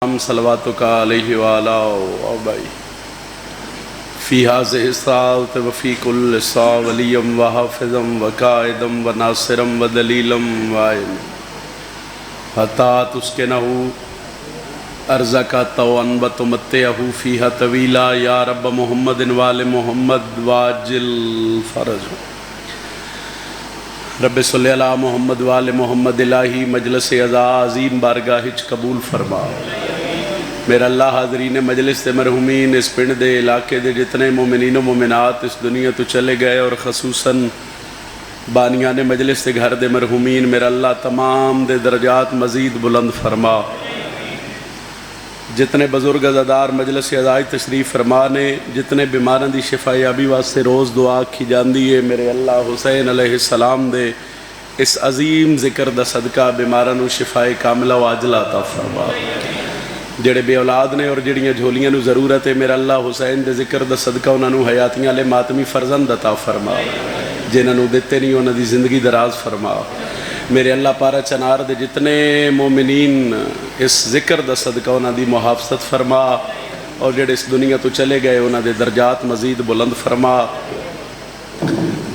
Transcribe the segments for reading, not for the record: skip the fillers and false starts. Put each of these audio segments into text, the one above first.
صلواتک علیہ وآلہ وآبائی فی هذه الساعة وفی کل ساعة ولیا وحافظا وقائدا وناصرا ودلیلا وعینا حتی تسکنہ ارزق توانبت متعہ فیہا طویلا یا رب محمد وآل محمد واجل فرج رب صلی اللہ محمد وآل محمد الہی مجلس عزا عظیم بارگاہچ قبول فرما میرا اللہ حاضرین مجلس دے مرحومین اس پنڈ دے علاقے دے جتنے مومنین و مومنات اس دنیا تو چلے گئے اور خصوصاً بانیان مجلس دے گھر دے مرحومین میرا اللہ تمام دے درجات مزید بلند فرما جتنے بزرگ عزادار مجلس عزائی تشریف فرمانے جتنے بیماران دی شفایابی واسطے روز دعا کی جاندی ہے میرے اللہ حسین علیہ السلام دے اس عظیم ذکر دا صدقہ بیماران و شفائے کاملہ و عاجلہ عطا فرما جڑے بے اولاد نے اور جڑیاں جھولیاں نو ضرورت ہے میرا اللہ حسین دے ذکر دا صدقہ انہاں نو حیاتیاں لے ماتمی فرزند عطا فرما جنہاں نو دیتے نہیں انہاں دی زندگی دراز فرما میرے اللہ پارا چنار دے جتنے مومنین اس ذکر دا صدقہ انہاں دی محافظت فرما اور جڑے اس دنیا تو چلے گئے انہاں دے درجات مزید بلند فرما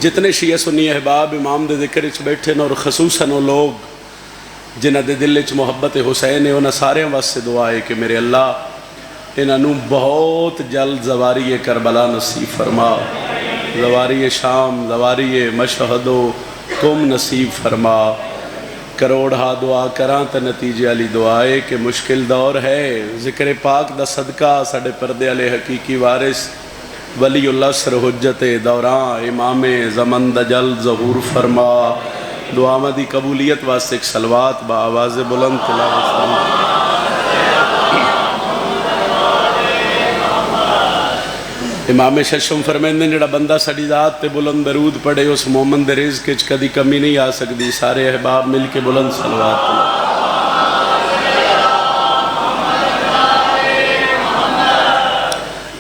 جتنے شیعہ سنی احباب امام دے ذکر اچ بیٹھے اور خصوصاً وہ لوگ جنہ دے دل اچ محبت حسین ہے انہاں سارے واسطے دعا ہے کہ میرے اللہ انہاں نو بہت جلد زواری کربلا نصیب فرما زواری شام زواری مشہد و کم نصیب فرما کروڑا دعا کران تا نتیجے علی دعائے کہ مشکل دور ہے ذکر پاک دا صدقہ ساڑھے پردے علی حقیقی وارث ولی اللہ سر حجت دوران امام زمن دا جلد ظہور فرما دعا مدی قبولیت واسطے ایک صلوات با آواز بلند تلاوت فرما امام ششم فرمیندے جڑا بندہ ساڑی ذات تے بلند درود پڑے اس مومن دے رزق کچھ کدی کمی نہیں آ سکتی سارے احباب مل کے بلند صلوات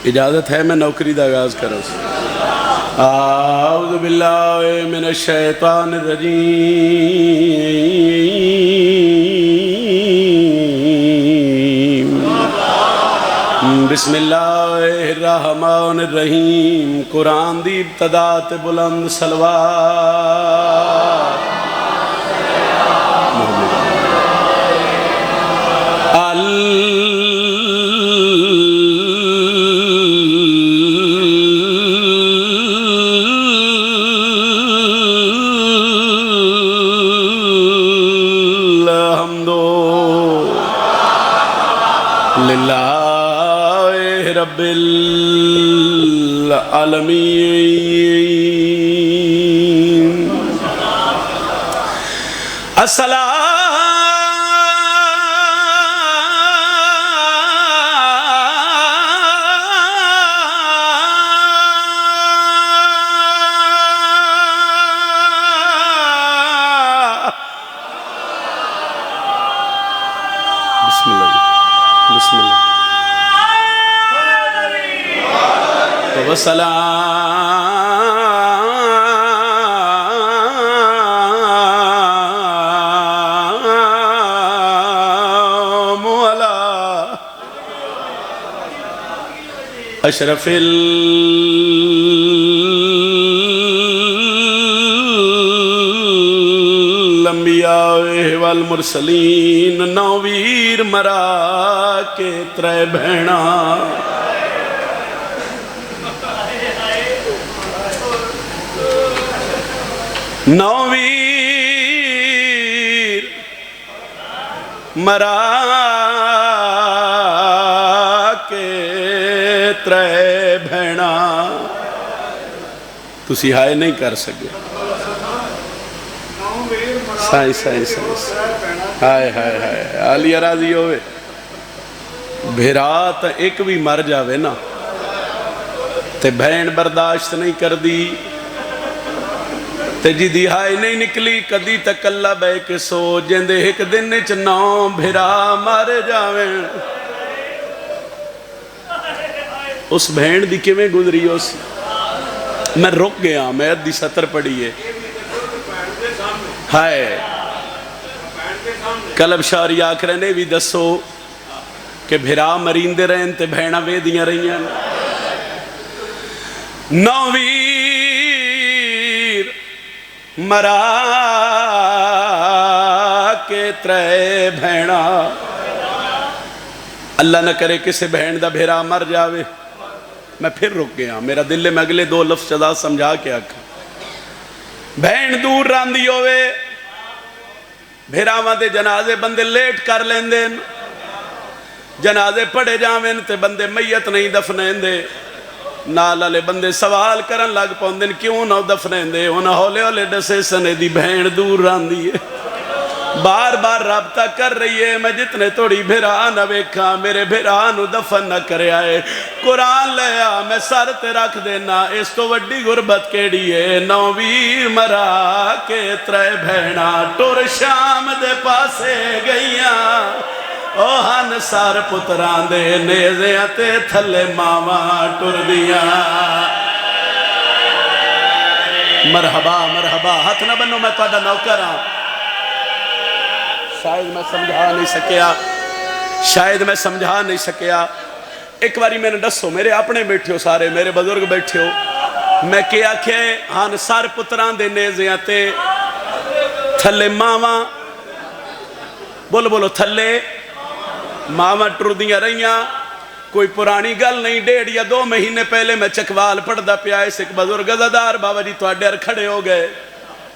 اجازت ہے میں نوکری دا آغاز کروں اعوذ باللہ من الشیطان الرجیم بسم اللہ الرحمن الرحیم قرآن دی ابتدات بلند صلوات رب العالمین الصلاة بسم اللہ بسم اللہ وسلام علی اشرف الانبیاء والمرسلین نویر مرا کے ترے بہنا نویر مرا کے ترے بھینا تسی ہائے نہیں کر سکے سائنس ہائے ہائے ہائے آلی راضی ہوئے بھیرا تا ایک بھی مر جاوے نا تے بھین برداشت نہیں کر دی تے جی دیہائی نہیں نکلی کدی تک اللہ بے کے سو جندے ایک دن چناؤں بھرا مار جاویں اس بہن دی کے میں گزری ہو سی میں رک گیا میں ادھی سطر پڑی ہے ہائے کلب شاری آکھ رہنے بھی دسو کہ بھرا مریندے رہن تے بہنا ویدیاں رہیاں نویر مرا کے ترے بہنا اللہ نہ کرے کسی بہن دا بھیرا مر جاوے میں پھر رک گیا میرا دل میں اگلے دو لفظ چدا سمجھا کے آکھا بہن دور راندی ہوئے بھیراواں دے جنازے بندے لیٹ کر لیندے جنازے پڑے جاویں تے بندے میت نہیں دفنین دے نال والے بندے سوال کرن لگ پوندن کیوں نہ دفنین دے انہاں ہولے ہولے دسے سنے دی بہن دور راندی ہے بار بار رابطہ کر رہی ہے میں جتنے توڑی بھیرا نہ ویکھا میرے بھیرا نو دفن نہ کرے آئے قرآن لیا میں سر تے رکھ دینا اس تو وڈی غربت کیڑی ہے نویر مرا کے ترے بہنا ٹور شام دے پاسے گئیاں او ہن سار پتران دے نیزیاں تے تھلے ماما ٹر دیاں مرحبا مرحبا ہاتھ نہ بنو میں تہاڈا نوکر ہاں شاید میں سمجھا نہیں سکیا ایک باری میں نے دسو میرے اپنے بیٹھے ہو سارے میرے بزرگ بیٹھے ہو میں کیا کہ ہاں سار پتران دے نیزیاں تے تھلے ماما بولو بولو تھلے ماما ٹردیاں رہیاں کوئی پرانی گل نہیں 1.5 یا 2 مہینے پہلے میں چکوال پڑھدا پیا اس ایک بزرگ عزادار بابا جی تواڈے کھڑے ہو گئے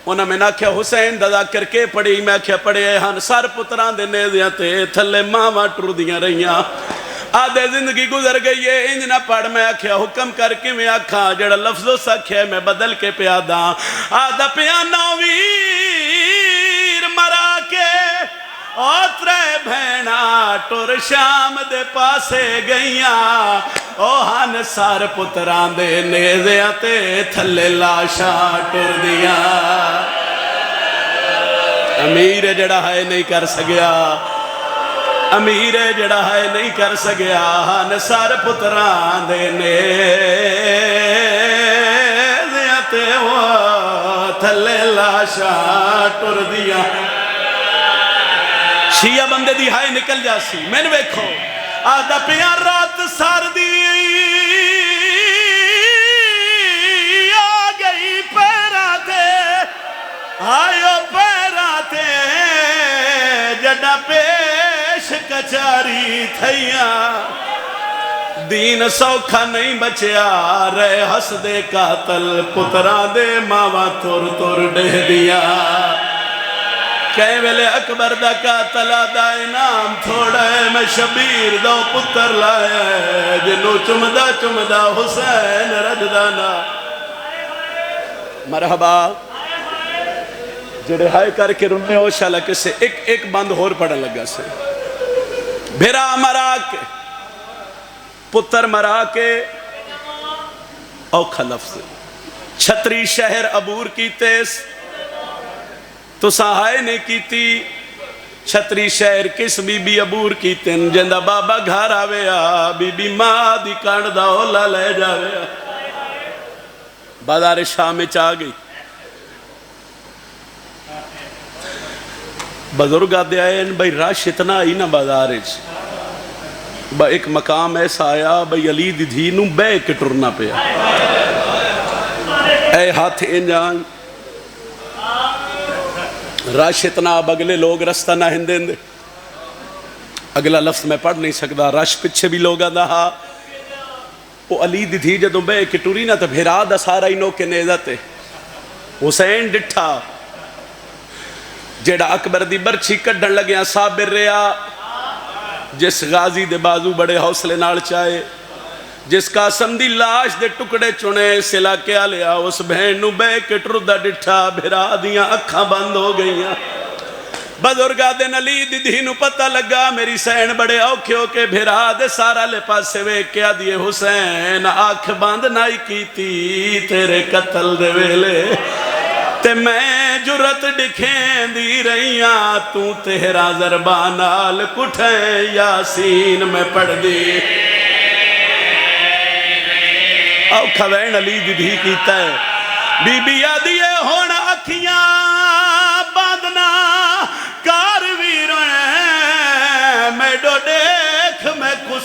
انہاں میں ناکھیا حسین دادا کر کے پڑھی میں آکھیا پڑھے ہن سر پتران دے نیزیاں تے تھلے ماما ٹردیاں رہیاں آدھے زندگی گزر گئی ہے انج نہ پڑھ میں آکھیا حکم کر کے میں آکھا جڑا لفظ سکھے میں بدل کے پیادا آدھا پیا نویر مرا کے او ترے بہنا ٹور شام دے پاسے گئیاں او ہن سار پتران دے نیزیاں تے تھلے لاشاں ٹر دیاں امیر جڑا ہے نہیں کر سگیا امیر جڑا ہے نہیں کر سگیا ہن سار پتران دے نیزیاں تے تھلے لاشاں ٹر دیاں شیعہ بندے دی ہائے نکل جاسی میں نے ویکھو آدھا پیاں رات سار دی آ گئی پیرا تے آئیو پیرا تے جڑا پیش کچاری تھیاں دین سوکھا نہیں بچیا رہے ہس دے قاتل پتران دے ماما تور تور ڈہ دیا کہیں ویلے اکبر دا قاتل دا انعام تھوڑا ہے میں شبیر دا پتر لایا ہے جنو چمدہ چمدہ حسین رجدانا مرحبا جڑے ہائے کر کے رنے ہو شالا کسے ایک بند ہور پڑھن لگا سے بھرا مرا کے پتر مرا کے اوکھا لفظ چھتری شہر عبور کی تیس تو سہائے نے کیتی چھتری شہر کس بی بی عبور کیتن جندہ بابا گھر آویا بی بی ماں دی کانڈ دا اولا لے جاویا بازار شام چاہ گئی بزرگ آدھے آئے بھئی راش اتنا ہی نا بازار ایک مقام ایسا آیا بھئی علی دی دھینوں بے کے ٹرنا پیا اے ہاتھ انجان رش اتنا اب اگلے لوگ رستہ نہ ہندیں دے اگلا لفظ میں پڑھ نہیں سکتا رش پچھے بھی لوگا دا وہ علی دی تھی جدوں بے کٹوری نہ تو بھیرا دا سارا ہی نو کے نیزتے حسین ڈٹھا جیڑا اکبر دی برچھی کڈھن لگیاں صابر ریا جس غازی دے بازو بڑے حوصلے نال چاہے جس قاسم دی لاش دے ٹکڑے چنے سلا کیا لیا اس بہن نو بے کٹر دا ڈٹھا بھرا دیاں اکھاں بند ہو گئیاں بزرگا دے علی دی دھینو پتہ لگا میری سین بڑے اوکھے ہو کے بھرا دے سارا لے پاسے وے کیا دیے حسین آنکھ بند نائی کیتی تیرے قتل دے ویلے تے میں جرت دکھیں دی رہیاں تو تیرا ضربانال کٹھیں یاسین میں پڑھ دی او کھوین علی دی بھی کیتا ہے بی بی آدھیے ہونا اکھیاں باندنا کار ویروں میں ڈو دیکھ میں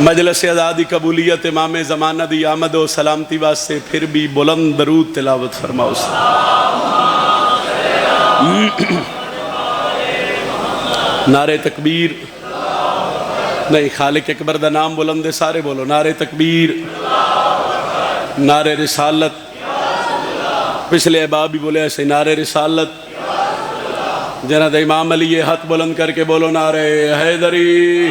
مجلس آزادی قبولیت امام زمانہ دی آمد و سلامتی واسطے پھر بھی بلند درود تلاوت فرماؤ. نعرہ تکبیر. نہیں، خالق اکبر دا نام بلند ہے، سارے بولو نعرہ تکبیر، نعرہ رسالت. پچھلے احباب بھی بولے ایسے نعرہ رسالت. جنہاں دا امام علی یہ ہاتھ بلند کر کے بولو نعرہ حیدری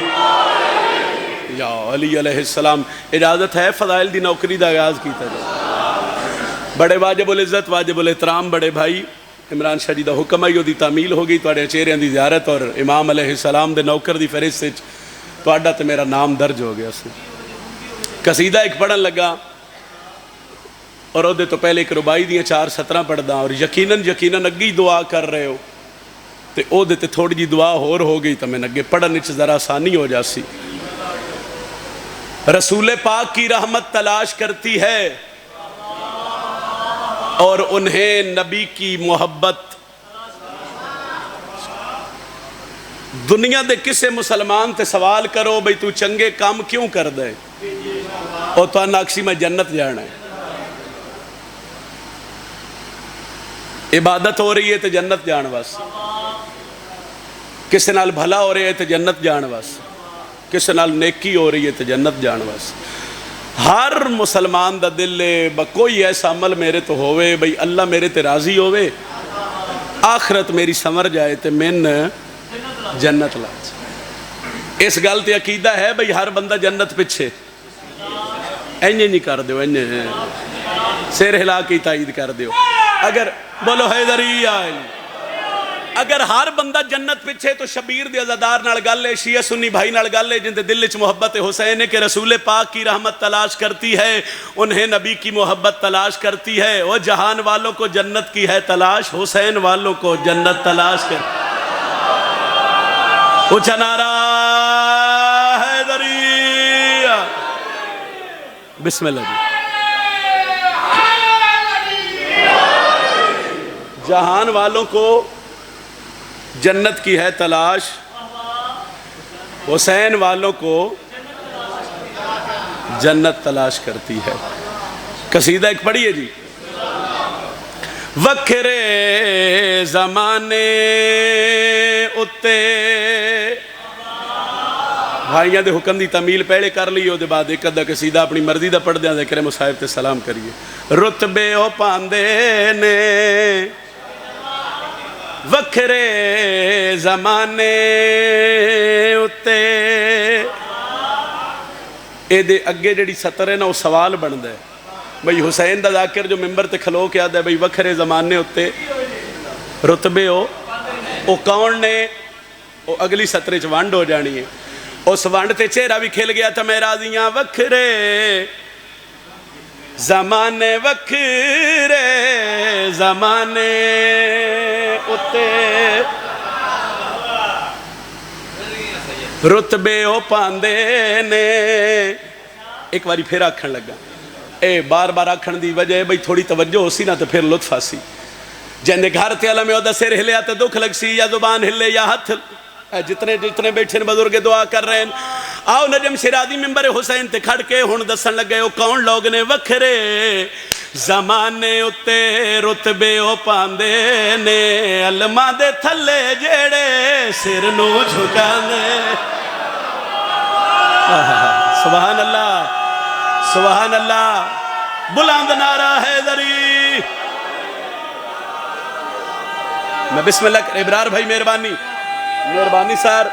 یا علی علیہ السلام. اجازت ہے فضائل دی نوکری دا آغاز کیتا جائے. بڑے واجب العزت واجب الاحترام بڑے بھائی عمران شاہ جی دا حکم آئی دی تعمیل ہو گئی تواڈے چہریاں دی زیارت اور امام علیہ السلام دے نوکر دی فہرست وچ تواڈا تے میرا نام درج ہو گیا سی. قصیدہ ایک پڑھن لگا اور او دے تو پہلے ایک ربائی دیاں 4 سطراں پڑھدا اور یقیناً اگی دعا کر رہے ہو تے او دے تے تھوڑی جی دعا ہور ہو گئی تو میں اگے پڑھن وچ ذرا آسانی ہو جاسی. رسول پاک کی رحمت تلاش کرتی ہے اور انہیں نبی کی محبت. دنیا دے کسے مسلمان تے سوال کرو بھئی تو چنگے کام کیوں کر دے اور تو ناکسی میں جنت جانا ہے. عبادت ہو رہی ہے تو جنت جان واس، کسے نال بھلا ہو رہی ہے تو جنت جان واس، کسے نال نیکی ہو رہی ہے تو جنت جان واس. ہر مسلمان دا دل لے کوئی ایسا عمل میرے تو ہوئے بھئی اللہ میرے تے راضی ہوئے، آخرت میری سمر جائے تے من جنت لاج. اس گل تے عقیدہ ہے بھئی ہر بندہ جنت پچھے اینجے نہیں کر دیو، اینجے سیر ہلا کی تائید کر دیو. اگر بولو حیدری آئے، اگر ہر بندہ جنت پچھے تو شبیر دے عزادار نال گل ہے، شیعہ سنی بھائی نال گل ہے جن دے دل وچ محبت حسین ہے کہ رسول پاک کی رحمت تلاش کرتی ہے، انہیں نبی کی محبت تلاش کرتی ہے. وہ جہان والوں کو جنت کی ہے تلاش، حسین والوں کو جنت تلاش کر. اونچا نعرہ حیدری. بسم اللہ جی. جہان والوں کو جنت کی ہے تلاش، حسین والوں کو جنت تلاش کرتی ہے. قصیدہ ایک پڑھیے جی. وکھرے زمانے اتے بھائیاں دے حکم دی تعمیل پہلے کر لی، او دے بعد ایک ادھا قصیدہ اپنی مرضی دا پڑھ دیاں ذکر مصاحب تے سلام کریے. رتبے او پاندے نے وکھرے زمانے اتے. اے دے اگے جڑی سطر ہے نا وہ سوال بندا ہے بھئی حسین دا ذاکر جو ممبر تے کھلو کے آدھا ہے بھئی وکھرے زمانے اتے رتبے او کون نے؟ وہ اگلی سطرے چ ونڈ ہو جانی ہے. اس ونڈ تے چہرہ بھی کھل گیا تھا میں راضیاں. وکھرے زمانے وکھرے زمانے اتے رتبے او پاندے نے. ایک باری پھر آکھن لگا. اے بار بار آکھن دی وجہ ہے بھئی تھوڑی توجہ ہو سی نا تو پھر لطف آسی. جندے گھر تے علم او دا سر ہلیا تے دکھ لگ سی، یا زبان ہلے یا ہاتھ. جتنے بیٹھے بزرگ دعا کر رہے ہیں. آؤ نجم شیرازی ممبر حسین تے کھڑ کے ہن دسن لگے او کون لوگ نے. وکھرے زمانے اتے رتبے او پاندے نے، علماء دے تھلے جیڑے سر نو جھکاندے. سبحان اللہ سبحان اللہ. بلند نعرہ حیدری. میں بسم اللہ. ابرار بھائی مہربانی سر.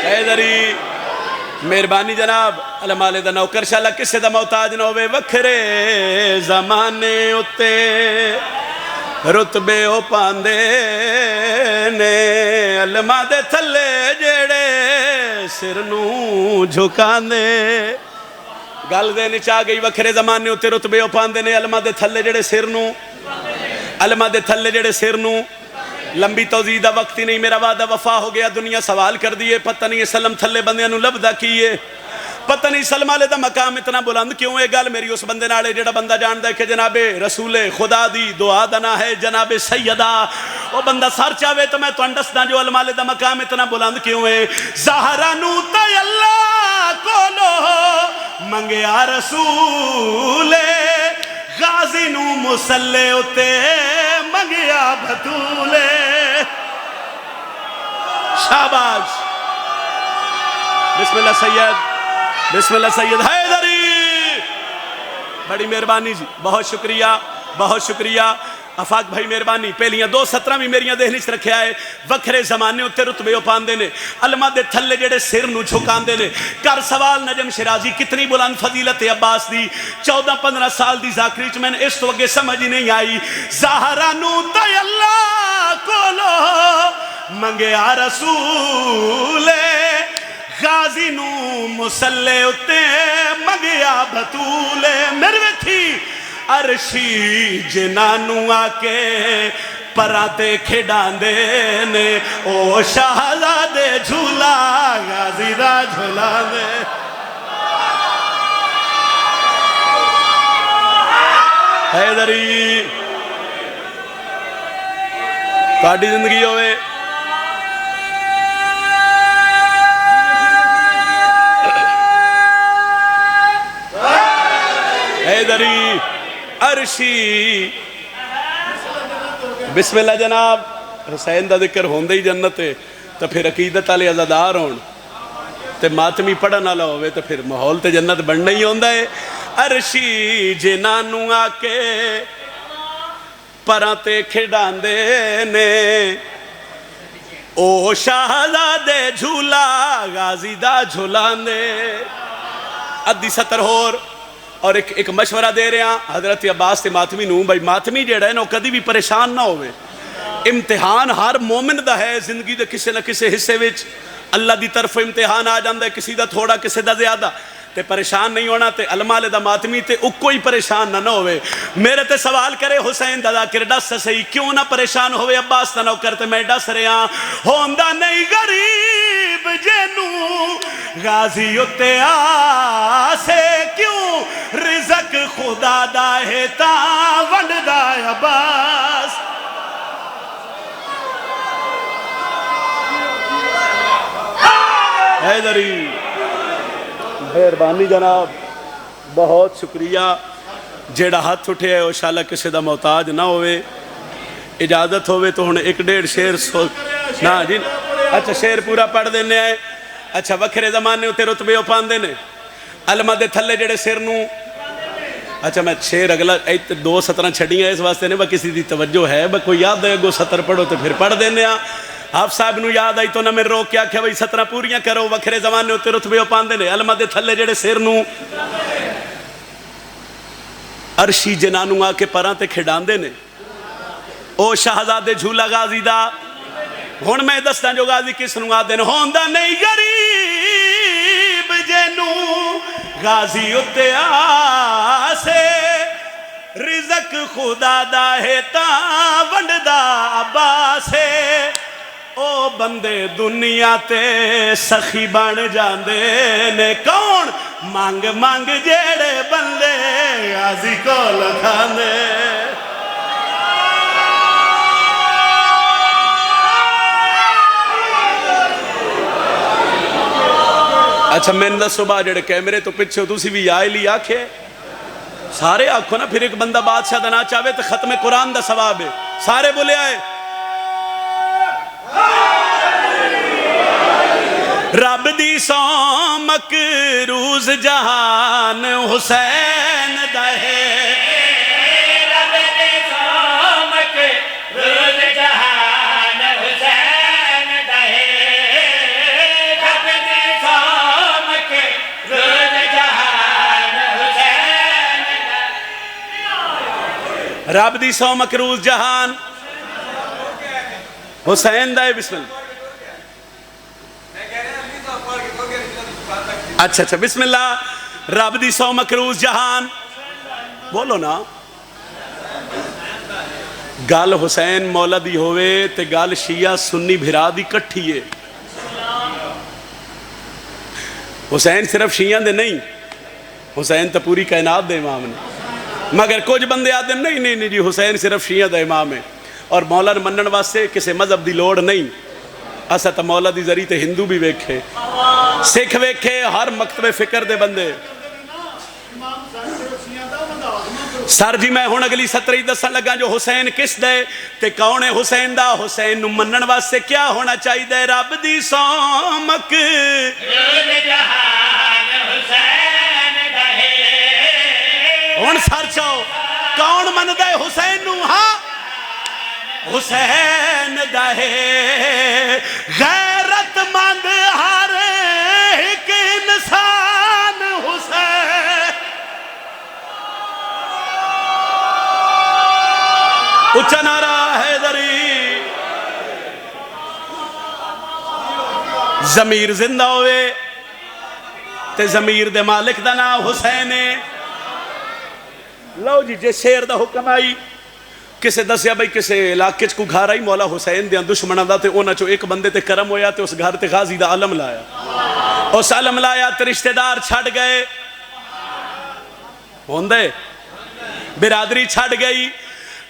حیدری مہربانی جناب. علماء دا نوکر شاء اللہ کسے دا محتاج نہ ہوئے. وکھرے زمانے اتے رتبے او پاندے نے، علماء دے تھلے جیڑے سر نو جھکاندے. گل دے نچا گئی. وکھرے زمانے اتے رتبے او پاندے نے، علماء دے تھلے جیڑے سر نو، علماء دے تھلے جیڑے سر نو. لمبی توضیح دا وقت ہی نہیں، میرا وعدہ وفا ہو گیا. دنیا سوال کر دیئے پتہ نہیں سلم تھلے بندیاں نو لبدا کیے، پتہ نہیں سلم والے دا مقام اتنا بلند کیوں ہے. گل میری اس بندے نالے جڑا بندہ جاندا ہے کہ جناب رسول خدا دی دعا دا نا ہے جناب سیدہ وہ بندہ سر چاہے تو میں تو دسدا جو المالے دا مقام اتنا بلند کیوں ہے. زہرا نو تے اللہ کولو منگیا رسول غازی نو مسلے اتے منگیا بھتولے. شاباش. بسم اللہ سید، بسم اللہ سید حیدری. بڑی مہربانی جی، بہت شکریہ بہت شکریہ. آفاق بھائی مہربانی. پہلیاں 2:17 بھی میریاں دہنی سے رکھیا ہے. وکھرے زمانے اتے رتبے پاندے نے، علماء دے تھلے جڑے سر نو جھکاندے نے. کر سوال نجم شرازی کتنی بلند فضیلت عباس دی. 14-15 سال دی ذاکری چ میں اس تو اگے سمجھ نہیں آئی. زہرا نو تے اللہ کولو منگیا رسول غازی نو مسلے اتے منگیا بھتولے. میرے تھی عرشی جنانو آکے پراتے کھڑاندے نے او شہزادے جھولا غازی دا جھولا دے. حیدری تہاڈی زندگی ہوئے. حیدری عرشی. بسم اللہ جناب. حسین دا ذکر ہوندے ہی جنت ہے تو پھر عقیدت والے عزادار ہون تے ماتمی پڑھن والا ہوئے تو پھر ماحول تے جنت بننا ہی ہوندا ہے. عرشی جنانو آ کے پراں تے کھڑاندے نے او شہزادے جھولا غازی دا جھولاندے. ادھی سطر ہور اور ایک مشورہ دے رہے ہیں حضرت عباس تے ماتمی نوں. بھائی ماتمی جڑا ہے نا کدی بھی پریشان نہ ہوئے. امتحان ہر مومن دا ہے زندگی دے کسے نہ کسے حصے وچ. اللہ دی طرف امتحان آ جاندہ ہے کسی دا تھوڑا کسی دا زیادہ تے پریشان نہیں ہونا. تے علماء دا ماتمی تے کوئی پریشان نہ ہوئے. میرے تے سوال کرے حسین دا ذاکر دس سہی کیوں نہ پریشان ہوئے عباس دا نوکر تے میں دس رہے ہاں. ہوندا نہیں غریب جنوں غازی اتے آسے کیوں رزق خدا دا ہے تا ونڈ دا عباس. حیدری مہربانی جناب بہت شکریہ. جیڑا ہاتھ اٹھے ہے وہ شالا کسی دا محتاج نہ ہوئے. اجازت ہوئے تو ہن 1-1.5 شعر نا جی. اچھا شعر پورا پڑھ دینے آئے. اچھا وکھرے زمانے ہوتے رتبے ہو پاندے نے علماء دے تھلے جڑے سر نو. اچھا میں شعر اگلا 2 سطریں چھڑی ہیں اس واسطے نے با کسی دی توجہ ہے با کوئی یاد ہے گو سطر پڑھو تو پھر پڑھ دینے آ. آپ صاحب نو یاد آئی تو نہ میں روک کیا کہ بھئی 17 پوریاں کرو. وکھرے زمانے ہوتے رتبے ہو پاندے نے علماء دے تھلے جڑے سر نو عرشی جنانو آ کے پراں تے کھڑاندے نے او شہزادے جھولا غازی دا. ہن میں دستا جو غازی کس نو آ دین. ہوندا نہیں غریب جنوں غازی اتے آسے رزق خدا دا ہے تا ونڈ دا عباسے. او بندے دنیا تے سخی بن جاندے نے کون مانگ مانگ جیڑے بندے غازی کو لکھاندے. اچھا میں نے صبح جڑے کیمرے تو پچھے تو سی بھی آئے لی آکھے سارے آکھو نا. پھر ایک بندہ بادشاہ دا نہ چاہے تو ختم قرآن دا ثواب ہے. سارے بولے آئے رب دی سو مکروز جہان حسین دا ہے. رب دی سو مکروز جہان حسین دا ہے. رب دی سو مکروز جہان حسین دا. رب دی سو مکروز جہان حسین دا ہے. بسم اللہ. اچھا بسم اللہ. رب دی سو مکروز جہان بولو نا. گل حسین مولا دی ہوئے تے گل شیعہ سنی بھرا دی کٹھی ہے. حسین صرف شیعہ دے نہیں حسین تا پوری کائنات دے امام نے. مگر کچھ بندے آتے نہیں جی حسین صرف شیعہ دا امام ہے. اور مولا نو منن واسطے کسی مذہب دی لوڑ نہیں. اسا تا مولا دی ذریعے تے ہندو بھی ویکھے سکھ ویکھے ہر مکتب فکر دے بندے. سر جی میں ہن اگلی سطری دسن لگا جو حسین کس دے تے کون ہے حسین دا. حسین نو منن واسطے کیا ہونا چاہیے؟ رب دی سومک ہن سر چاؤ کون من دے حسین نو؟ ہاں حسین دہے غیرت مند ہر ایک انسان حسین. اچھا نعرہ حیدری. ضمیر زندہ ہوئے تے ضمیر دے مالک دا نام حسین ہے. لو جی جے شیر دا حکم آئی کسے دسیا بھئی کسے علاقے کو گھر آئی مولا حسین دیاں دشمنہ دا تے اونا چو ایک بندے تے کرم ہویا تے اس گھر تے غازی دا علم لایا. اس علم لایا تے رشتہ دار چھڑ گئے ہوندے برادری چھڑ گئی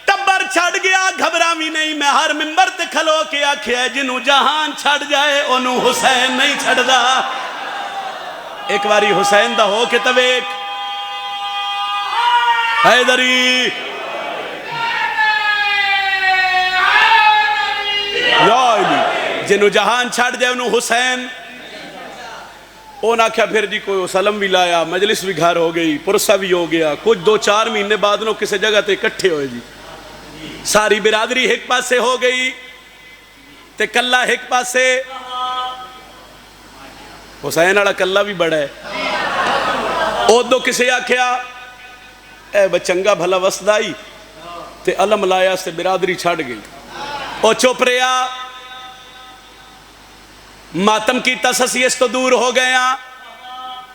ٹبر چھڑ گیا. گھبرامی نہیں میں ہر ممبر تے کھلو کے آکھیا جنوں جہان چھڑ جائے انہوں حسین نہیں چھڑ دا. ایک باری حسین دا ہو کے تویک حیدری جنہوں جہان چھڑ جائے انہوں حسین. اونا کیا پھر جی کوئی سلم بھی لایا مجلس بھی گھر ہو گئی پرسہ بھی ہو گیا. کچھ 2-4 مہینے بعد نو کسی جگہ تے اکٹھے ہوئے جی ساری برادری ایک پاس سے ہو گئی تے کلہ ایک پاس سے. حسین اڑا کلہ بھی بڑا ہے. او دو کسے آکھیا اے بچنگا بھلا وسدائی تے علم لایا سے برادری چھڑ گئی. او چپ رہا ماتم کی تسسی اس تو دور ہو گیا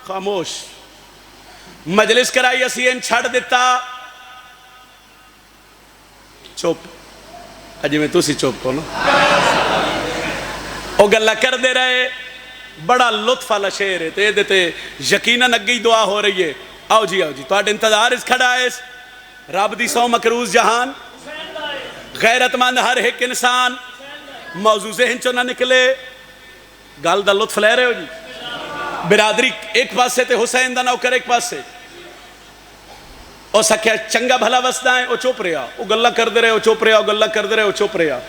خاموش. مجلس کرائی اسی ان چھڑ دیتا چپ اجی میں تُسی چپ کو نا. او گلہ کر دے رہے بڑا لطف والا شعر ہے تے دیتے یقیناً اگئی دعا ہو رہی ہے. آؤ جی تو آج انتظار اس کھڑا ہے رب دی سو مکروز جہان غیرت مند ہر ایک انسان موضوع ذہن چو نہ نکلے. گال دا لطف لے رہے ہو جی. برادری ایک پاس سے تے حسین دا نوکر ایک پاس سے. او سکھیا چنگا بھلا وسدا ہے او چوپ رہا. او گلہ کر دے رہے او چوپ رہا. او گلہ کر دے رہے او چوپ رہا.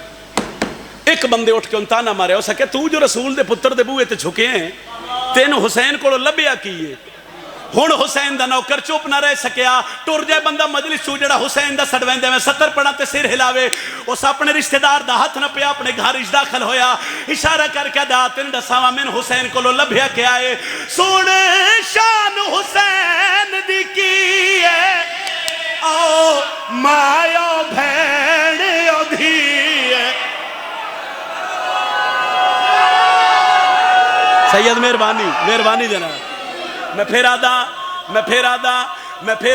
ایک بندے اٹھ کے انتانا مارے. او سکھیا تو جو رسول دے پتر دے بوئے تے جھکے ہیں تینو حسین کو لبیا کیے. ہون حسین دا نوکر چوپ نہ رہ سکیا. ٹور جائے بندہ مجلس چو جڑا حسین دا سڑوین دے میں 70 پڑھا تے سر ہلاوے. اس اپنے رشتہ دار دا ہاتھ نہ پیا اپنے گھر اج داخل ہویا اشارہ کر کے دا تین دساواں من حسین کو لبیا کے آئے. سونے شان حسین دی کی ہے او مایا بھین ادھی ہے. سید مہربانی جناب. میں پھر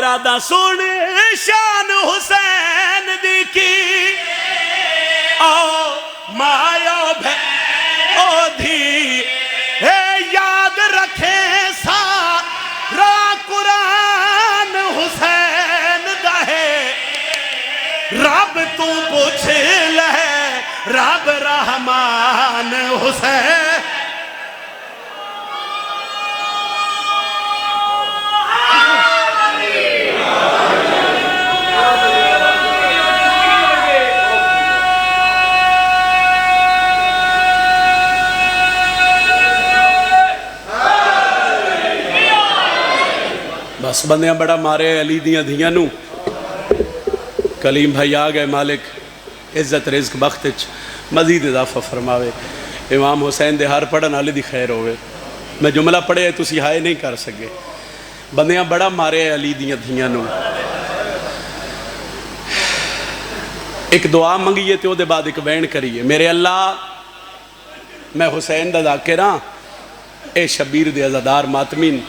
آدھا سونے شان حسین دی کی او مایا او دھی یاد رکھے سارا قرآن حسین دہے. رب تو پوچھ لے رب رحمان حسین. بس بندیاں بڑا مارے علی دیاں دھیاں نو. کلیم بھائی آگئے مالک عزت رزق بختچ مزید اضافہ فرماوے. امام حسین دے ہر پڑھن والے دی خیر ہوئے. میں جملہ پڑھے تسی ہائے نہیں کر سکے. بندیاں بڑا مارے علی دیاں دھیاں نو. ایک دعا منگیے تے او دے بعد ایک وین کریے. میرے اللہ میں حسین دا ذاکر ہاں اے شبیر دے عزادار ماتمین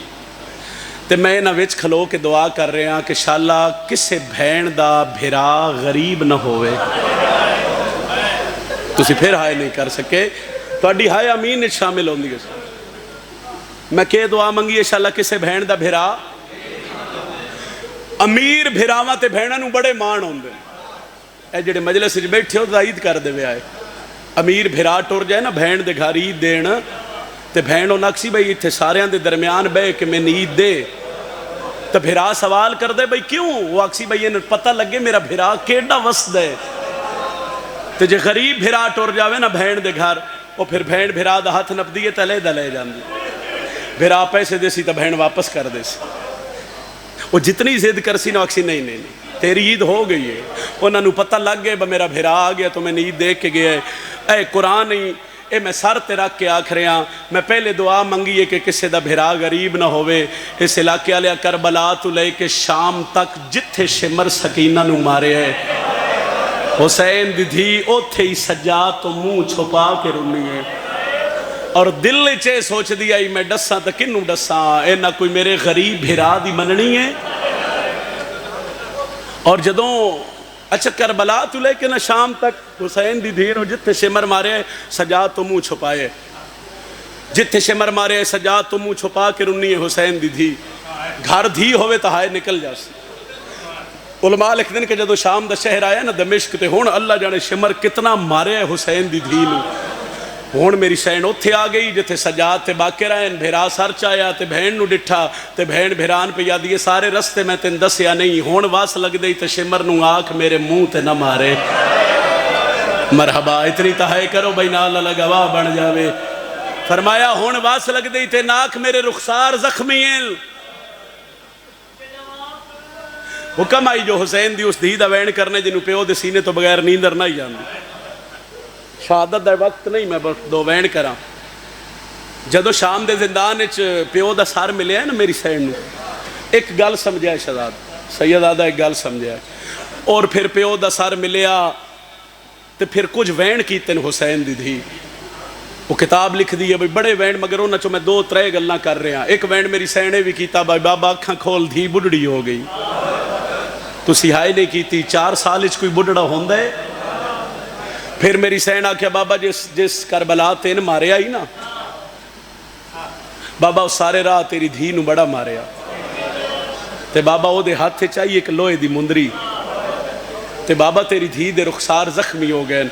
تے میں نہ وچ کھلو کے دعا کر رہے ہیں کہ شاءاللہ کسے بھین دا بھرا غریب نہ ہوئے. تسی پھر ہائے نہیں کر سکے تواڈی ہائے امین شامل ہوندی ہے. میں کہ دعا منگی ہے شاءاللہ کسے بھین دا بھرا. امیر بھراواں تے بھیناں نوں بڑے مان ہوندے. اے جڑے مجلس وچ بیٹھے ہو عید کر دے آئے امیر بھرا ٹر جائے نا بہن دے گھر عید دین تے بہن او نکسی بھئی اتھے ساریاں دے درمیان بے کہ میں عید دے تو بھرا سوال کر دے بھئی کیوں وہ اکسی بھئی انہیں پتہ لگے میرا بھرا کیڑا وسط ہے تو جے غریب بھرا ٹور جاوے نا بہن دے گھر وہ پھر بہن بھرا دا ہاتھ نپ دیئے تلے دلے جاندی بھرا پیسے دے سی تو بہن واپس کر دے سی وہ جتنی زد کر سی نا اکسی نہیں تیری عید ہو گئی ہے انہوں نے پتہ لگ گئے میرا بھرا آ گیا تو میں نے عید دیکھ کے گیا ہے اے قرآن نہیں اے میں سر تے رکھ کے آکھ رہے ہیں میں پہلے دعا منگی ہے کہ کسے دا بھرا غریب نہ ہوئے اس علاقے والے کربلا تو لے کے شام تک جتھے شمر سکینہ نو مارے ہے حسین دی دھی اوتھے ہی سجا تو منہ چھپا کے رونی ہے اور دل چے سوچ دیا ہی میں ڈساں تو کنوں ڈساں اے نہ کوئی میرے غریب بھرا دی مننی ہے اور جدوں اچھا کربلا تو لے کے نہ شام تک حسین دی دھیر ہو جتھے شمر مارے سجا تو منہ چھپائے جتھے شمر مارے سجا تو منہ چھپا کے رونی ہے حسین دی دھی گھر دھی ہوئے تو ہائے نکل جاسی علماء لکھ دن کہ جدو شام دا شہر آیا نا دمشق تے ہون اللہ جانے شمر کتنا مارے ہے حسین دی دھی نو ہون میری سین اتھے آ گئی جتھے سجاد تے باقی رہن بھیرا سر چایا تے بہن نو ڈٹھا تے بہن بھیران پہ یاد یہ سارے رستے میں تین دسیا نہیں ہون واس لگ دئی تے شمر نو آنکھ میرے منہ تے نہ مارے مرحبا اتنی تہائی کرو بھئی نالا لگوا بن جاوے فرمایا ہون واس لگ دئی تے ناک میرے رخسار زخمی ہیں حکم آئی جو حسین دی اس دھی دا وین کرنے جنہوں پیو دے سینے تو بغیر نیندر نہ ہی جاندی شہادت دا وقت نہیں میں دو وین کراں جدو شام دے زندان اچ پیو دا سار ملے ہے نا میری سین نو ایک گل سمجھا ہے شہزاد سید آدھا ایک گل سمجھا ہے اور پھر پیو دا سار ملیا تو پھر کچھ وین کیتے ہیں حسین دی دھی وہ کتاب لکھ دی ہے بھئی بڑے وین مگر انہاں چو میں دو ترے گلنا کر رہے ہیں ایک وین میری سینے بھی کیتا بھائی بابا اکھاں کھول دھی بڑھڑی ہو گئی تو سیہائی نہیں کیتی 4 سال اچھ کوئی بڑھڑا ہوندہ ہے پھر میری سین آکھیا بابا جس کربلا تین مارے آئی نا بابا اس سارے راہ تیری دھی نو بڑا مارے آ تے بابا او دے ہاتھ چاہیے ایک لوہے دی مندری تے بابا تیری دھی دے رخسار زخمی ہو گئے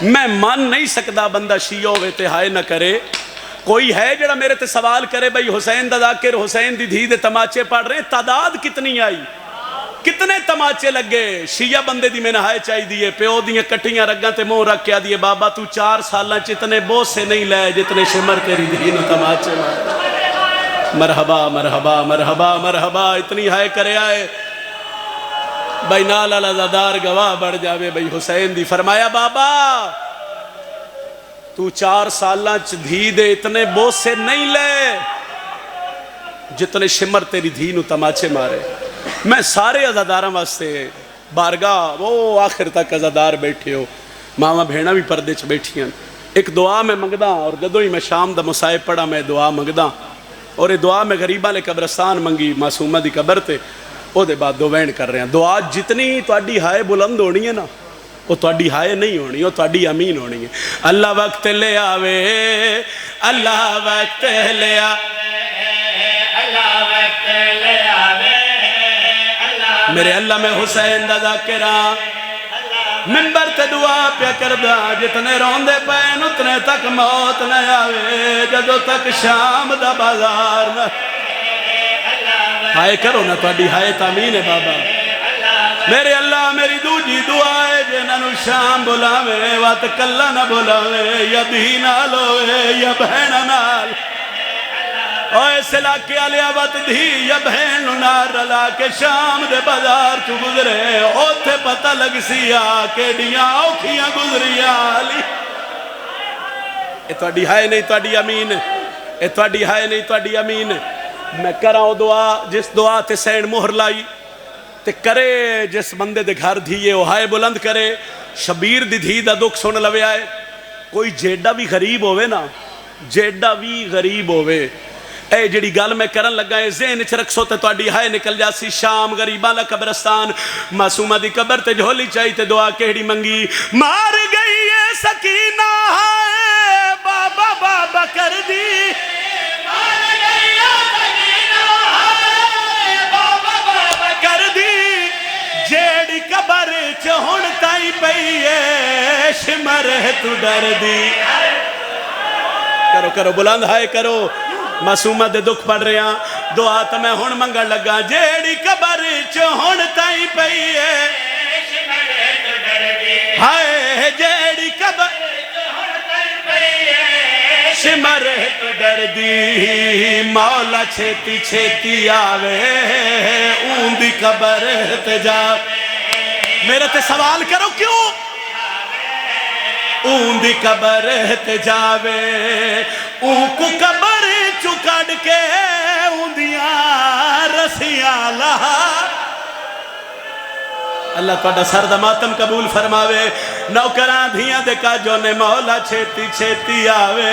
میں مان نہیں سکتا بندہ شیعہ ہوئے تے ہائے نہ کرے کوئی ہے جڑا میرے تے سوال کرے بھئی حسین دا ذاکر حسین دی دھی دے تماچے پڑھ رہے تعداد کتنی آئی کتنے تماچے لگے شیعہ بندے دی میں نہائے چاہی دیئے پیو دیئے کٹیاں رگاں تے مو رکھ کیا دیئے بابا تو 4 سالاں چتنے بوسے نہیں لے جتنے شمر تیری دین تماچے مرحبا مرحبا مرحبا مرحبا اتنی ہائے کرے آئے بھائی نالا لزادار گواہ بڑھ جاوے بھائی حسین دی فرمایا بابا تو 4 سالاں دھی دے اتنے بوسے نہیں لے جتنے شمر تیری دین تماچے مارے میں سارے عزاداراں واسطے بارگاہ وہ آخر تک عزادار بیٹھے ہو ماما بھیڑا بھی پردے چ بیٹھی ہیں ایک دعا میں منگدا اور جدو ہی میں شام دا مسائب پڑھا میں دعا منگدا اور یہ دعا میں غریباں لے قبرستان منگی معصومہ دی قبر تے او دے بعد دو وین کر رہے ہیں دعا جتنی تواڈی ہائے بلند ہونی ہے نا وہ تواڈی ہائے نہیں ہونی وہ تواڈی امین ہونی ہے اللہ وقت لے آوے اللہ وقت لے آوے اللہ وقت لے آوے میرے اللہ میں حسین دا ذاکرہ منبر تے دعا پیا کردہ جتنے روندے پین اتنے تک موت نہ آوے جدو تک شام دا بازار نہ ہائے کرو نا تواڈی ہائے تامین ہے بابا میرے اللہ میری دوجی دعا ہے جنہوں شام بلاوے وات کلہ نہ بلاوے یا بھی نال ہوئے یا بہن نال اوہ اس علاقے آلے آباد دھی یا بہن نار رلا کے شام دے بازار چو گزرے اوتھے پتہ لگ سیا کہ ڈیاں اوکھیاں گزری آلی اے تواڈی ہائے نہیں تواڈی امین اے تواڈی ہائے نہیں تواڈی امین میں کراؤں دعا جس دعا تے سین مہر لائی تے کرے جس بندے دے گھر دھیے وہ ہائے بلند کرے شبیر دی دھی دا دکھ سن لوے آئے کوئی جیڈا بھی غریب ہوئے نا جیڈا بھی غریب ہوئے اے جڑی گل میں کرن لگا ہے ذہن چ رکھسو تے تواڈی ہائے نکل جاسی شام غریباں لا قبرستان معصومہ دی قبر تے جھولی چاہی تے دعا کیڑی منگی مار گئی ہے سکینہ ہائے بابا بابا کر دی مار گئی ہے سکینہ ہائے بابا بابا کر دی جیڑی قبر چ ہن تائی پئیے شمر تو ڈر دی کرو کرو بلند ہائے کرو معصومہ دے دکھ پڑھ رہے ہیں دعا تو میں ہون منگا لگا جیڑی قبر چ ہون تائیں پئیے ہائے جیڑی قبر شمر تو ڈر دی مولا چھیتی چھیتی آوے اون دی قبر تے جا میرے تے سوال کرو کیوں اون دی قبر تے جاوے اون کو قبر چکڑ کے اون دیاں رسیاں لہا اللہ توڑا سرد ماتم قبول فرماوے نوکران دھیاں دے کاجوں نے مولا چھیتی چھیتی آوے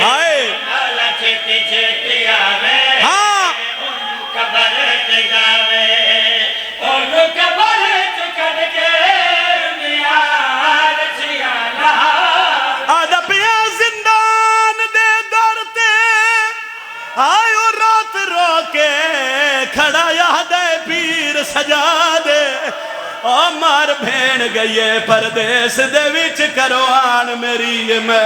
ہائے مولا چھیتی چھیتی آوے ہاں قبر تے جاوے ان قبر چکڑ کے نیار سیانا آدھا پیا زندان دے در تے آئیو رات رو کے کھڑا یاد پیر سجا دے او مار بھین گئیے پردیس دے وچ کرو آن میری میں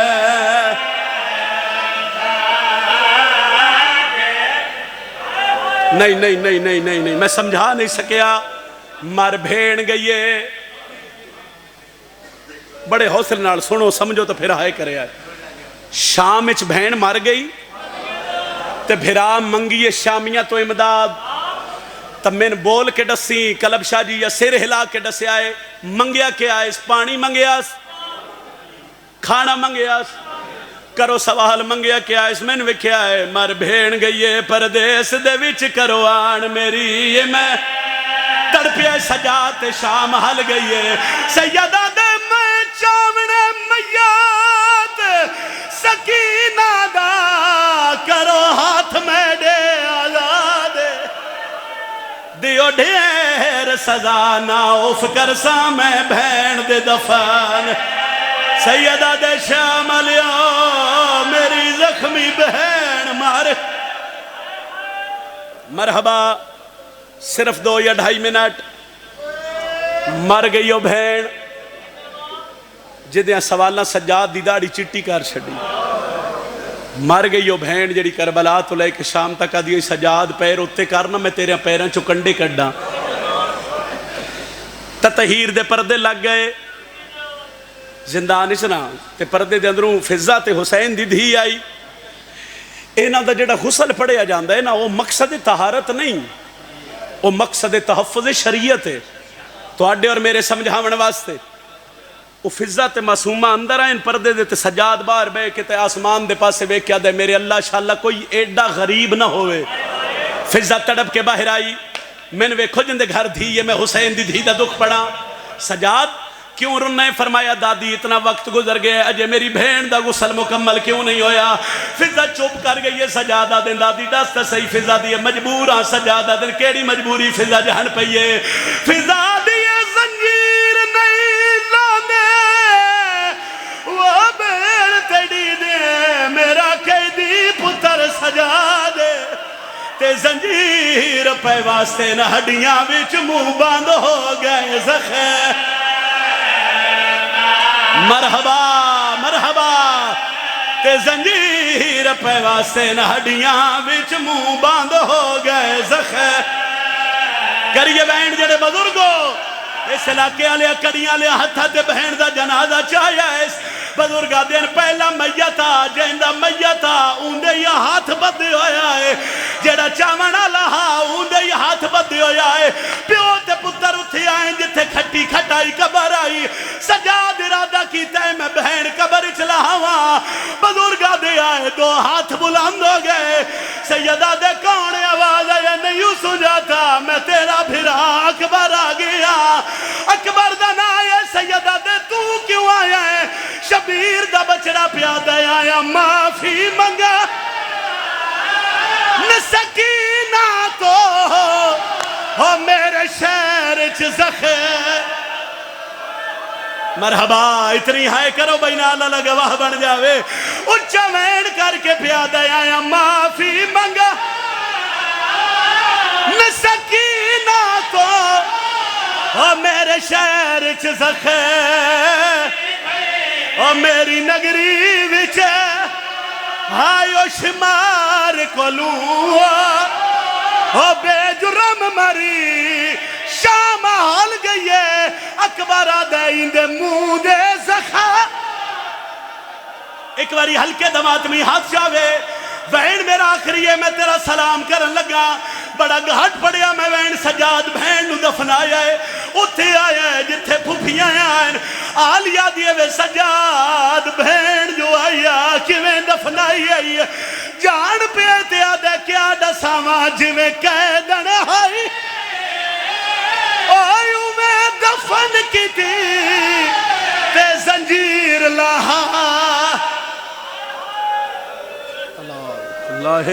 نہیں میں سمجھا نہیں سکیا مار بھین گئیے بڑے حوصلے نال سنو سمجھو تو پھر ہائے کرے آئے شام اچ بھین مار گئی تے بھرا منگیے شامیاں تو امداد تب میں بول کے ڈسی کلب شاہ جی یا سر ہلا کے ڈسے آئے منگیا کے آئے پانی منگیا کھانا منگیا کرو سوال منگیا کے آئے میں نے وکھیا ہے مر بھین گئیے پردیس دے وچ کرو آن میری یہ میں تڑپیا سجات شام حل گئیے سیدہ دے میں چاونے میات سکینہ دا کرو ہاتھ میں دے آزاد دیو ڈھیر سزا نا اوف کرسا میں بھین دے دفان سیدہ دے شاملیو میری زخمی بہن مار مرحبا صرف 2 یا 2.5 منٹ مر گئی ہو بہن جدیاں سوالنا سجاد دی داڑی چٹی کر چھڑی مر گئی ہو بہن جڑی کربلا تو لے کے شام تک آدھی سجاد پیر اتے کرنا میں تیرے پیراں چو کنڈے کڈا تطہیر دے پردے لگ گئے زندان اسنا تے پردے دے اندروں فضا تے حسین دی دھی آئی اینا دا جڑا غسل پڑھیا جاندہ ہے نا وہ مقصد طہارت نہیں وہ مقصد تحفظ شریعت ہے تو آڈے اور میرے سمجھاون واسطے وہ فضا تے معصومہ اندر آئین پردے دے تے سجاد بار بے کے تے آسمان دے پاسے بے کیا دے میرے اللہ شاءاللہ کوئی ایڈا غریب نہ ہوئے فضا تڑپ کے باہر آئی میں نے ویکھو جن دے گھر دھی یہ میں حسین دی دھی دا دکھ پڑا سجاد کیوں رنہ فرمایا دادی اتنا وقت گزر گیا اجے میری بہن دا غسل مکمل کیوں نہیں ہویا فضا چپ کر گئی ہے سجادہ دن دادی دستا صحیح فضا دی مجبور ہاں سجادہ دن کیڑی مجبوری فضا جہن پئیے فضا دی زنجیر نہیں لانے وہ بیر تیڑی دے میرا قیدی پتر سجا دے تے زنجیر پہ واسطے نہ ہڈیاں وچ منہ بند ہو گئے زخم مرحبا مرحبا تے زنجیر پہ واسطے نہ ہڈیاں وچ منہ بند ہو گئے زخم کریے بہن جڑے بزرگو اس علاقے آلے کریاں لے ہتھا تے بہن دا جنازہ چاہیا اس بزرگا دین پہلا میتا جہندہ میتا اوندے یہ ہاتھ بدے ہویا ہے جڑا چاونا لہا اوندے یہ ہاتھ بدے ہویا ہے پیو تے پتر اتھے آئیں جتھے کھٹی کھٹائی قبر آئی سجاد ارادہ کیتا ہے میں بہن قبر چلا ہوا بزرگا دے آئے 2 ہاتھ بلند ہو گئے سیدہ دے کون آواز آئے نہیں سجاتا میں تیرا بھرا اکبر آ گیا اکبر دا نا آئے سیدہ دے تو کیوں آیا ہے شبیر دا بچڑا پیادہ آیا معافی منگا نسکینہ کو ہو میرے شہر زخم مرحبا اتنی ہائے کرو بین اللہ گواہ بن جاوے اچھا وین کر کے پیادہ آیا معافی منگا نسکینہ کو او میرے شہر چ زخے او میری نگری وچ آئیو شمار کولو او بے جرم مری شام حال گئیے اکبرہ دائیں دے منہ دے زخا ایک باری ہلکے دماتمی ہاتھ جاوے وین میرا آخری ہے میں تیرا سلام کرن لگا بڑا گھاٹ پڑیا میں وین سجاد بہن نو دفنایا ہے اتھے آیا ہے جتھے پھوپیاں آئیں آلیا دیئے وے سجاد بہن جو آیا کیویں دفنائی ہے جان پیتے آدھے کیا ڈساواں جویں قیدن آئی آئیو میں دفن کی تھی تے زنجیر لہا اللہ